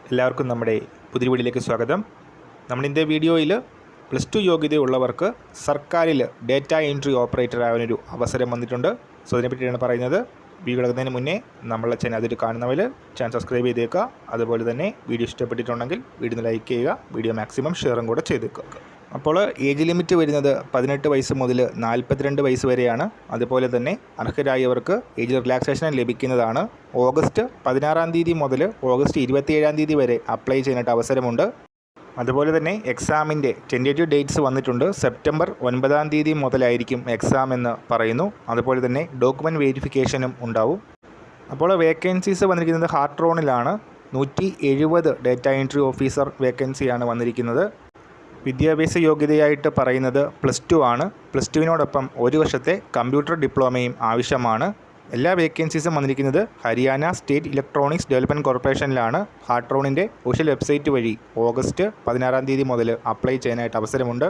എല്ലാവർക്കും നമ്മുടെ പുതിയ വീഡിയോയിലേക്ക് സ്വാഗതം. നമ്മളിൻ്റെ വീഡിയോയിൽ +2 യോഗ്യതയുള്ളവർക്ക് സർക്കാരിൽ ഡേറ്റ എൻട്രി ഓപ്പറേറ്റർ ആവാനൊരു അവസരം വന്നിട്ടുണ്ട്. സോ അതിനെപ്പറ്റിയാണ് പറയുന്നത്. വീഡിയോ കിടക്കുന്നതിന് മുന്നേ നമ്മളെ ചാനൽ അതിൽ കാണുന്നവർ ചാനൽ സബ്സ്ക്രൈബ് ചെയ്തേക്കുക. അതുപോലെ തന്നെ വീഡിയോ ഇഷ്ടപ്പെട്ടിട്ടുണ്ടെങ്കിൽ വീഡിയോ ലൈക്ക് ചെയ്യുക, വീഡിയോ മാക്സിമം ഷെയറും കൂടെ ചെയ്തേക്കുക. അപ്പോൾ ഏജ് ലിമിറ്റ് വരുന്നത് 18 വയസ്സ് മുതൽ 42 വയസ്സ് വരെയാണ്. അതുപോലെ തന്നെ അർഹരായവർക്ക് ഏജ് റിലാക്സേഷൻ ലഭിക്കുന്നതാണ്. ഓഗസ്റ്റ് 16 തീയതി മുതൽ ഓഗസ്റ്റ് 27 തീയതി വരെ അപ്ലൈ ചെയ്യാനായിട്ട് അവസരമുണ്ട്. അതുപോലെ തന്നെ എക്സാമിൻ്റെ ടെൻറ്റേറ്റീവ് ഡേറ്റ്സ് വന്നിട്ടുണ്ട്. സെപ്റ്റംബർ 9 തീയതി മുതലായിരിക്കും എക്സാം എന്ന് പറയുന്നു. അതുപോലെ തന്നെ ഡോക്യുമെൻറ്റ് വെരിഫിക്കേഷനും ഉണ്ടാവും. അപ്പോൾ വേക്കൻസീസ് വന്നിരിക്കുന്നത് ഹാർട്ട്രോണിലാണ്. 170 ഡേറ്റ എൻട്രി ഓഫീസർ വേക്കൻസിയാണ് വന്നിരിക്കുന്നത്. വിദ്യാഭ്യാസ യോഗ്യതയായിട്ട് പറയുന്നത് +2 ആണ്. +2വിനോടൊപ്പം 1 വർഷത്തെ കമ്പ്യൂട്ടർ ഡിപ്ലോമയും ആവശ്യമാണ്. എല്ലാ വേക്കൻസീസും വന്നിരിക്കുന്നത് ഹരിയാന സ്റ്റേറ്റ് ഇലക്ട്രോണിക്സ് ഡെവലപ്മെൻറ്റ് കോർപ്പറേഷനിലാണ്. ഹാർട്ട്രോണിൻ്റെ ഒഫീഷ്യൽ വെബ്സൈറ്റ് വഴി ഓഗസ്റ്റ് 16 തീയതി മുതൽ അപ്ലൈ ചെയ്യാനായിട്ട് അവസരമുണ്ട്.